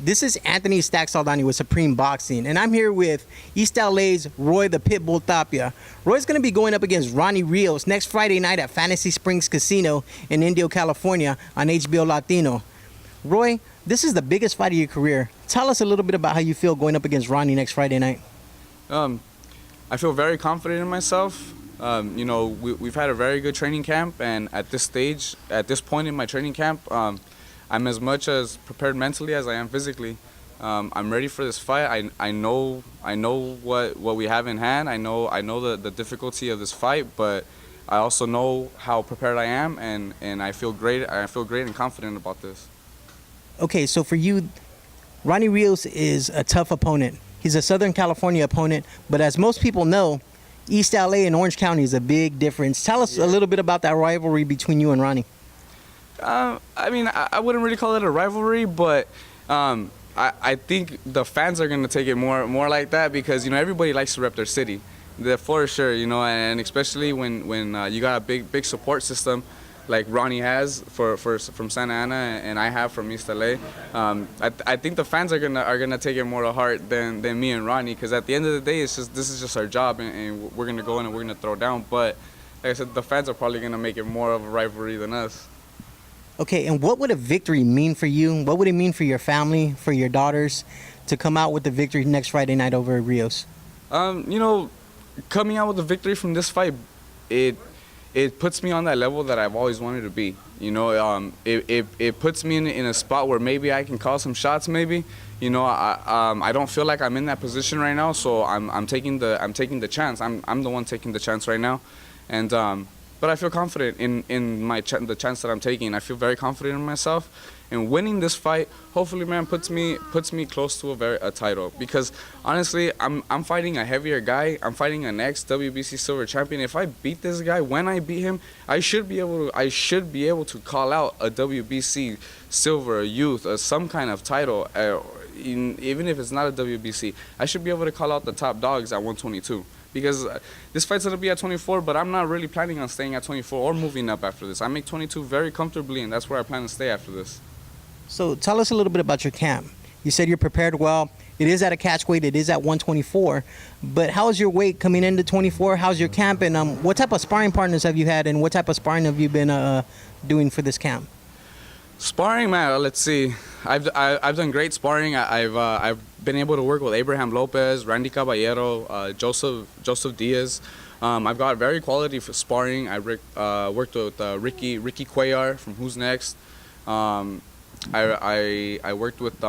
This is Anthony Stack Saldaña with Supreme Boxing, and I'm here with East LA's Roy the Pitbull Tapia. Roy's going to be going up against Ronny Rios next Friday night at Fantasy Springs Casino in Indio, California on HBO Latino. Roy, this is the biggest fight of your career. Tell us a little bit about how you feel going up against Ronny next Friday night. I feel very confident in myself. We've had a very good training camp, and at this point in my training camp, I'm as much as prepared mentally as I am physically. I'm ready for this fight. I know what we have in hand. I know the difficulty of this fight, but I also know how prepared I am, and I feel great. I feel great and confident about this. Okay, so for you, Ronny Rios is a tough opponent. He's a Southern California opponent, but as most people know, East LA and Orange County is a big difference. Tell us a little bit about that rivalry between you and Ronny. I wouldn't really call it a rivalry, but I think the fans are going to take it more like that because, everybody likes to rep their city. For sure, and especially when you got a big support system like Ronny has from Santa Ana and I have from East LA. I think the fans are gonna take it more to heart than me and Ronny, because at the end of the day, this is just our job, and we're gonna go in and we're gonna throw down. But like I said, the fans are probably gonna make it more of a rivalry than us. Okay, and what would a victory mean for you? What would it mean for your family, for your daughters, to come out with the victory next Friday night over at Rios? Coming out with a victory from this fight, it puts me on that level that I've always wanted to be. It puts me in a spot where maybe I can call some shots. Maybe, I don't feel like I'm in that position right now, so I'm taking the chance. I'm the one taking the chance right now, and but I feel confident in the chance that I'm taking. I feel very confident in myself, and winning this fight, hopefully, man, puts me close to a title. Because honestly, I'm fighting a heavier guy. I'm fighting an ex-WBC silver champion. If I beat this guy, when I beat him, I should be able to call out a WBC silver, a youth, some kind of title. Even if it's not a WBC, I should be able to call out the top dogs at 122. Because this fight's going to be at 24, but I'm not really planning on staying at 24 or moving up after this. I make 22 very comfortably, and that's where I plan to stay after this. So tell us a little bit about your camp. You said you're prepared well. It is at a catch weight. It is at 124. But how's your weight coming into 24? How's your camp? And what type of sparring partners have you had, and what type of sparring have you been doing for this camp? Sparring, man, let's see. I've done great sparring. I've been able to work with Abraham Lopez, Randy Caballero, Joseph Diaz. I've got very quality for sparring. I worked with Ricky Cuellar from Who's Next. I worked with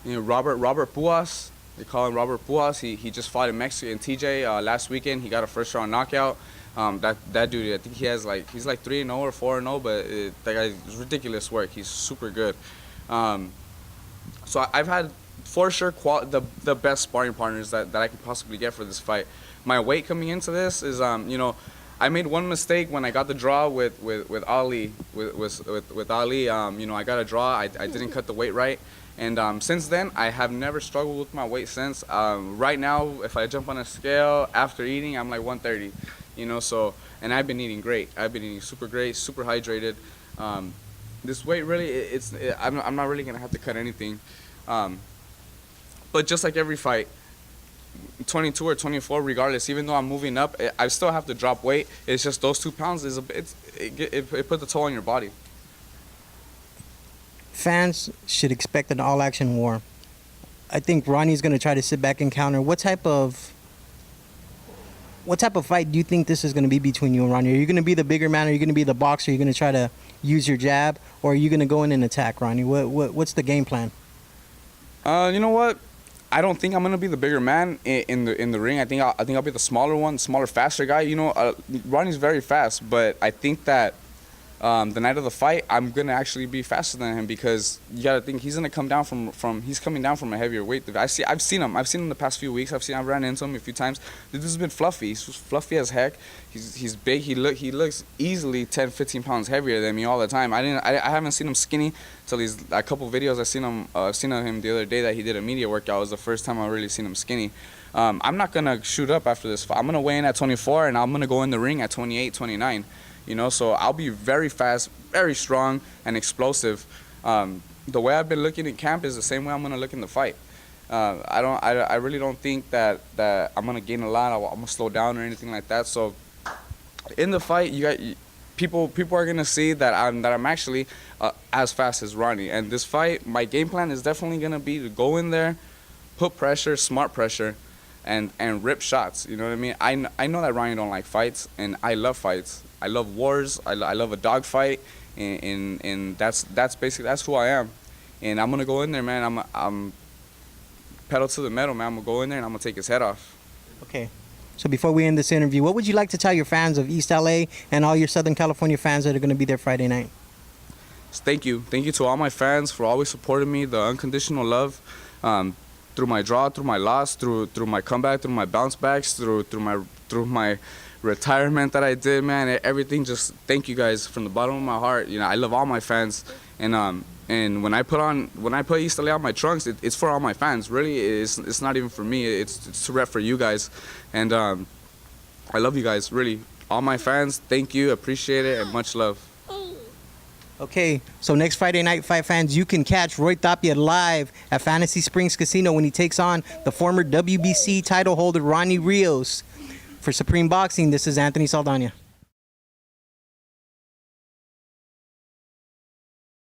Robert Puas. They call him Robert Puas. He just fought in Mexico in TJ last weekend. He got a first round knockout. That dude, I think he's like 3-0 or 4-0, but that guy's ridiculous work. He's super good. So I've had for sure the best sparring partners that I could possibly get for this fight. My weight coming into this is I made one mistake when I got the draw with Ali. With Ali, I got a draw. I didn't cut the weight right. And since then, I have never struggled with my weight since. Right now, if I jump on a scale after eating, I'm like 130. And I've been eating great. I've been eating super great, super hydrated. This weight really, I'm not really gonna have to cut anything. But just like every fight, 22 or 24, regardless, even though I'm moving up, I still have to drop weight. It's just those 2 pounds it put the toll on your body. Fans should expect an all-action war. I think Ronny's going to try to sit back and counter. What type of fight do you think this is going to be between you and Ronny? Are you going to be the bigger man? Are you going to be the boxer? Are you going to try to use your jab? Or are you going to go in and attack Ronny? What's the game plan? You know what? I don't think I'm going to be the bigger man in the ring. I think I'll be the smaller one, smaller, faster guy. Ronny's very fast, but I think that the night of the fight, I'm gonna actually be faster than him, because you gotta think he's gonna come down he's coming down from a heavier weight. I've seen him the past few weeks. I've ran into him a few times. This has been fluffy. He's fluffy as heck. He's big. He looks easily 10-15 pounds heavier than me all the time. I haven't seen him skinny till he's a couple videos. I've seen him the other day that he did a media workout. It was the first time I really seen him skinny. I'm not gonna shoot up after this fight. I'm gonna weigh in at 24, and I'm gonna go in the ring at 28, 29. So I'll be very fast, very strong, and explosive. the way I've been looking in camp is the same way I'm gonna look in the fight. I really don't think that I'm gonna gain a lot. I'm gonna slow down or anything like that. So in the fight, people are gonna see that I'm actually as fast as Ronny. And this fight, my game plan is definitely gonna be to go in there, put pressure, smart pressure, and rip shots. You know what I mean? I know that Ronny don't like fights, and I love fights. I love wars. I love a dog fight, and that's who I am. And I'm gonna go in there, man. I'm pedal to the metal, man. I'm gonna go in there and I'm gonna take his head off. Okay. So before we end this interview, what would you like to tell your fans of East LA and all your Southern California fans that are going to be there Friday night? Thank you to all my fans for always supporting me. The unconditional love, through my draw, through my loss, through my comeback, through my bounce backs, through my retirement that I did, man. Everything. Just thank you guys from the bottom of my heart. You know, I love all my fans, and when I put East LA on my trunks, it's for all my fans. Really, it's not even for me. It's to rep for you guys, and I love you guys. Really, all my fans. Thank you, appreciate it, and much love. Okay, so next Friday night, fight fans, you can catch Roy Tapia live at Fantasy Springs Casino when he takes on the former WBC title holder Ronny Rios. For Supreme Boxing, this is Anthony Saldaña.